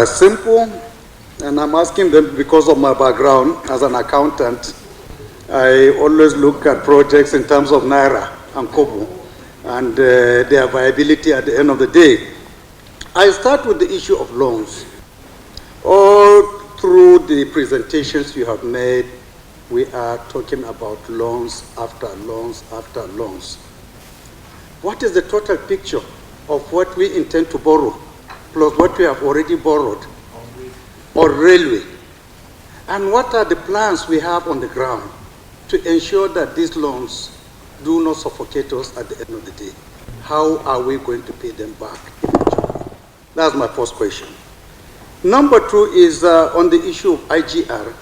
simple, and I'm asking them because of my background as an accountant. I always look at projects in terms of Naira and Kobo and their viability at the end of the day. I start with the issue of loans. All through the presentations you have made, we are talking about loans after loans after loans. What is the total picture of what we intend to borrow, plus what we have already borrowed, or railway? And what are the plans we have on the ground to ensure that these loans do not suffocate us at the end of the day? How are we going to pay them back eventually? That's my first question. Number two is on the issue of IGR.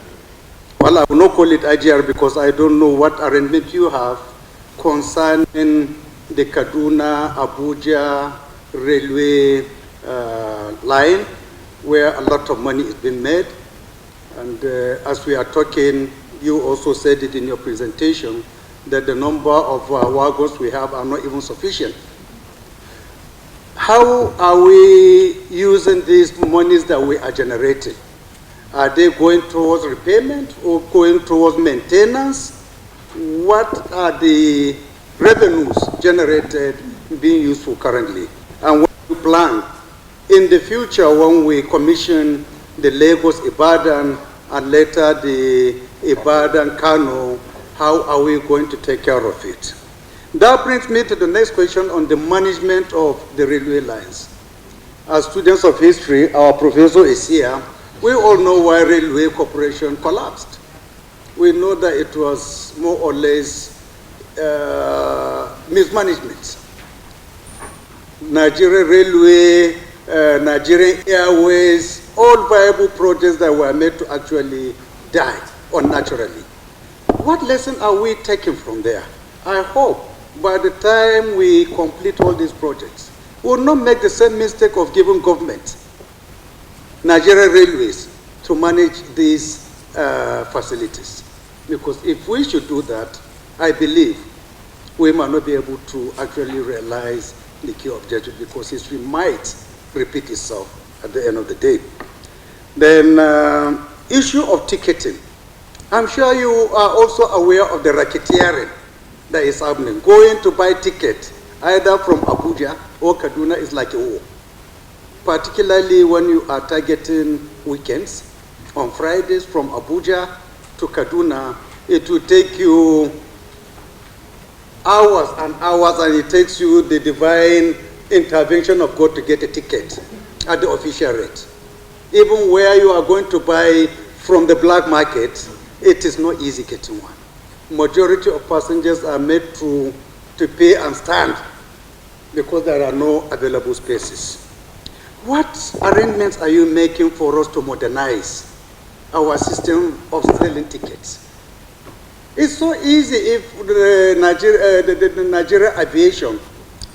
Well, I will not call it IGR because I don't know what arrangement you have concerning the Kaduna-Abuja railway line, where a lot of money is being made. And as we are talking, you also said it in your presentation, that the number of wagons we have are not even sufficient. How are we using these monies that we are generating? Are they going towards repayment or going towards maintenance? What are the revenues generated being used for currently? And what do you plan in the future when we commission the Lagos-Ibadan and later the Ibadan-Kano? How are we going to take care of it? That brings me to the next question on the management of the railway lines. As students of history, our professor is here. We all know why Railway Corporation collapsed. We know that it was more or less mismanagement. Nigerian Railway, Nigerian Airways, all viable projects that were made to actually die unnaturally. What lesson are we taking from there? I hope by the time we complete all these projects, we will not make the same mistake of giving government, Nigerian Railways, to manage these facilities. Because if we should do that, I believe we might not be able to actually realize the key objective, because history might repeat itself at the end of the day. Then, issue of ticketing. I'm sure you are also aware of the racketeering that is happening. Going to buy tickets either from Abuja or Kaduna is like a war, particularly when you are targeting weekends. On Fridays from Abuja to Kaduna, it will take you hours and hours, and it takes you the divine intervention of God to get a ticket at the official rate. Even where you are going to buy from the black market, it is not easy getting one. Majority of passengers are made to pay and stand because there are no available spaces. What arrangements are you making for us to modernize our system of selling tickets? It's so easy if the Nigerian aviation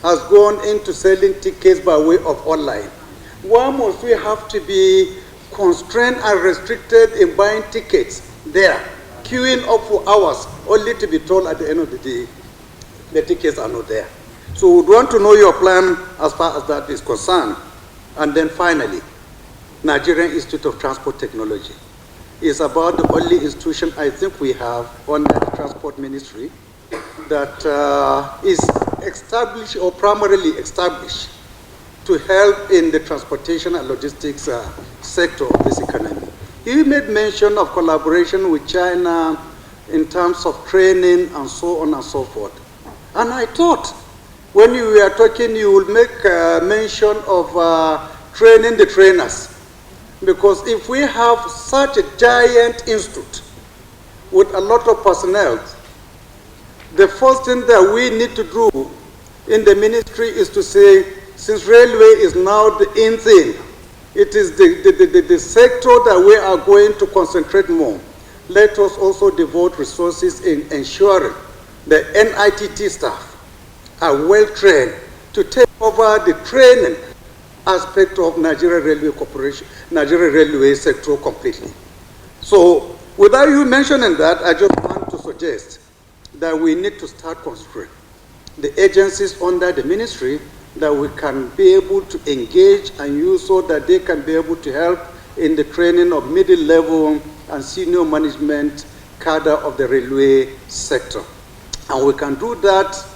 has gone into selling tickets by way of online. Why must we have to be constrained and restricted in buying tickets there, queuing up for hours, only to be told at the end of the day the tickets are not there? So we want to know your plan as far as that is concerned. And then finally, Nigerian Institute of Transport Technology is about the only institution I think we have under the Transport Ministry that is established or primarily established to help in the transportation and logistics sector of this economy. You made mention of collaboration with China in terms of training and so on and so forth. And I thought when you were talking, you would make mention of training the trainers. Because if we have such a giant institute with a lot of personnel, the first thing that we need to do in the ministry is to say, since railway is now the in thing, it is the sector that we are going to concentrate more. Let us also devote resources in ensuring the NITT staff are well trained to take over the training aspect of Nigerian Railway Corporation, Nigerian Railway sector completely. So without you mentioning that, I just want to suggest that we need to start considering the agencies under the ministry that we can be able to engage and use so that they can be able to help in the training of middle level and senior management cadre of the railway sector. And we can do that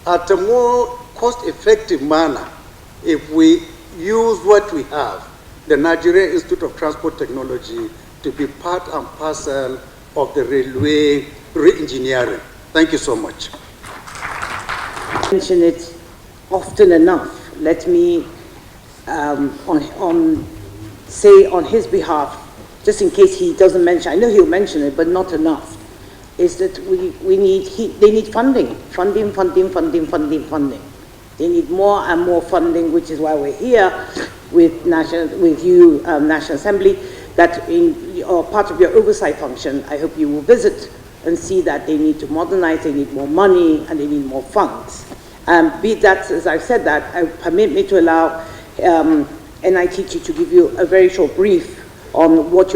at a more cost-effective manner if we use what we have, the Nigerian Institute of Transport Technology, to be part and parcel of the railway re-engineering. Thank you so much. Mention it often enough. Let me say on his behalf, just in case he doesn't mention, I know he'll mention it, but not enough, is that they need funding. They need more and more funding, which is why we're here with you, National Assembly, that in part of your oversight function, I hope you will visit and see that they need to modernize, they need more money, and they need more funds. Be that, as I've said that, permit me to allow NITT to give you a very short brief on what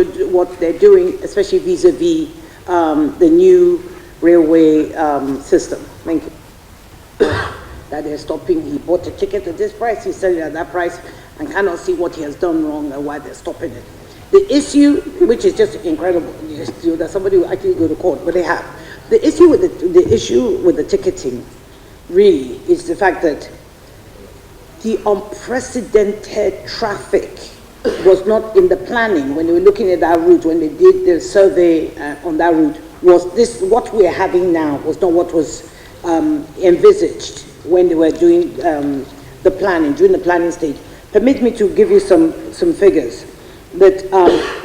they're doing, especially vis-a-vis the new railway system. Thank you. That they're stopping, he bought a ticket at this price, he's selling it at that price, and cannot see what he has done wrong and why they're stopping it. The issue, which is just incredible, that somebody will actually go to court, but they have. The issue with the ticketing really is the fact that the unprecedented traffic was not in the planning when they were looking at that route, when they did the survey on that route. Was this what we are having now? Was not what was envisaged when they were doing the planning, during the planning stage. Permit me to give you some figures. That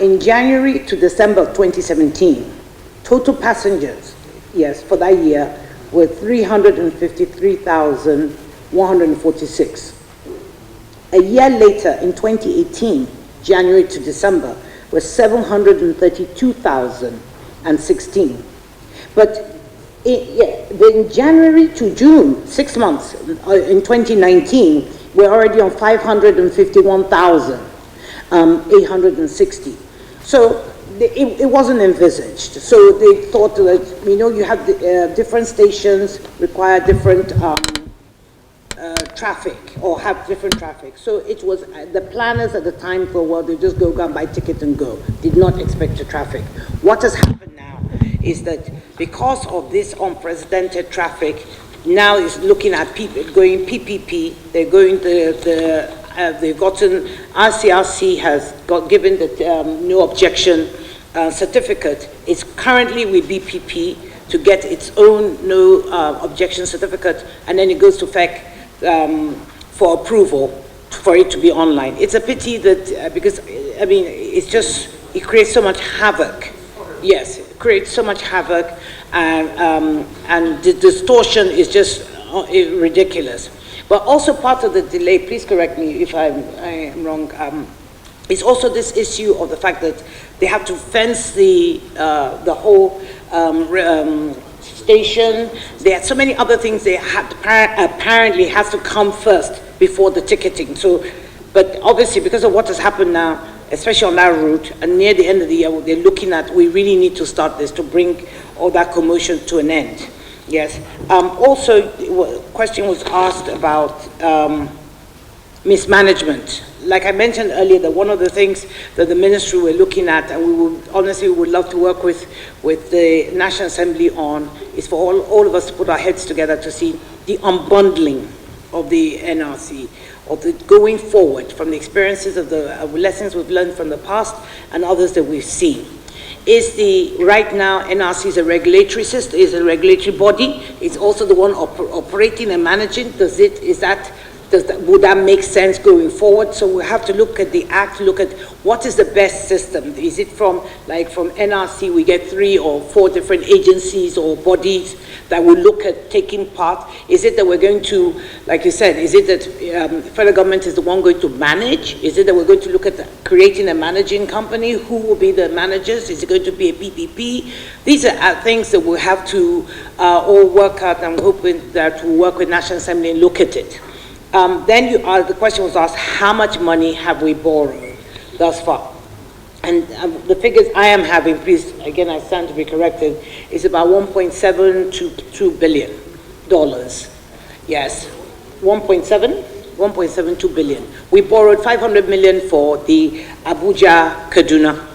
in January to December 2017, total passengers, yes, for that year, were 353,146. A year later, in 2018, January to December, was 732,016. But in January to June, 6 months, in 2019, we're already on 551,860. So it wasn't envisaged. So they thought that, you have different stations require different traffic or have different traffic. So it was, the planners at the time thought, well, they just go and buy ticket and go. Did not expect the traffic. What has happened now is that because of this unprecedented traffic, now is looking at people going PPP, they're going they've gotten, RCRC has given the no objection certificate. It's currently with BPP to get its own no objection certificate, and then it goes to FEC for approval for it to be online. It's a pity that, because, it creates so much havoc. Yes, it creates so much havoc, and the distortion is just ridiculous. But also part of the delay, please correct me if I am wrong, is also this issue of the fact that they have to fence the whole station. They had so many other things they had apparently has to come first before the ticketing. So, but obviously because of what has happened now, especially on that route, and near the end of the year, they're looking at, we really need to start this to bring all that commotion to an end. Yes. Also, a question was asked about mismanagement. Like I mentioned earlier, that one of the things that the ministry were looking at, and we would love to work with the National Assembly on, is for all of us to put our heads together to see the unbundling of the NRC, of the going forward from the experiences of the lessons we've learned from the past and others that we've seen. Right now, NRC is a regulatory system, is a regulatory body. It's also the one operating and managing. Would that make sense going forward? So we have to look at the act, look at what is the best system. Is it from NRC, we get 3 or 4 different agencies or bodies that will look at taking part? Is it that we're going to, like you said, is it that federal government is the one going to manage? Is it that we're going to look at creating a managing company? Who will be the managers? Is it going to be a PPP? These are things that we'll have to all work out. I'm hoping that we'll work with National Assembly and look at it. Then the question was asked, how much money have we borrowed thus far? And the figures I am having, please, again, I stand to be corrected, is about $1.7 to $2 billion. Yes, 1.7 1.72 billion. We borrowed 500 million for the Abuja-Kaduna.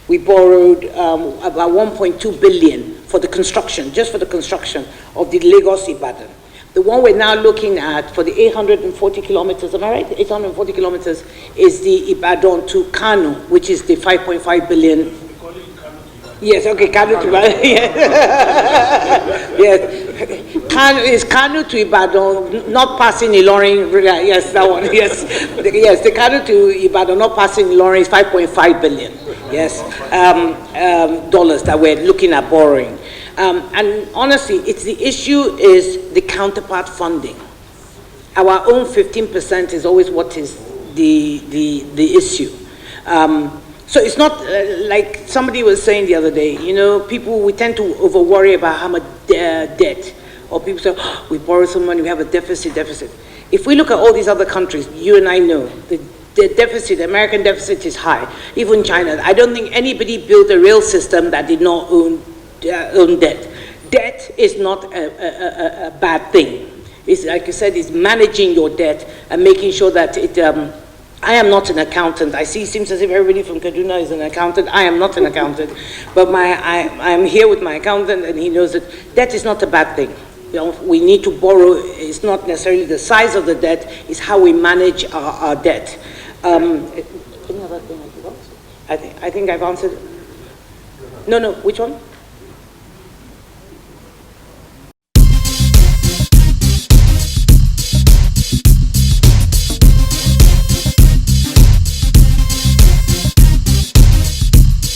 We borrowed about 1.2 billion for the construction, just for the construction of the Lagos-Ibadan. The one we're now looking at for the 840 kilometers, am I right? 840 kilometers is the Ibadan to Kano, which is the 5.5 billion. Yes, okay, Kano to Ibadan. Yes. Is Kano to Ibadan, not passing Ilorin, yes, that one, yes. Yes, the Kano to Ibadan, not passing Ilorin is 5.5 billion, yes, dollars that we're looking at borrowing. And honestly, it's the issue is the counterpart funding. Our own 15% is always what is the issue. So it's not like somebody was saying the other day, you know, we tend to over worry about how much debt, or people say, oh, we borrow some money, we have a deficit. If we look at all these other countries, you and I know, the deficit, the American deficit is high. Even China, I don't think anybody built a rail system that did not own debt. Debt is not a bad thing. It's like you said, it's managing your debt and making sure that it, I am not an accountant. I see, it seems as if everybody from Kaduna is an accountant. I am not an accountant, but I'm here with my accountant and he knows that debt is not a bad thing. You know, we need to borrow. It's not necessarily the size of the debt, it's how we manage our debt. Any other thing I forgot? I think I've answered. No, which one?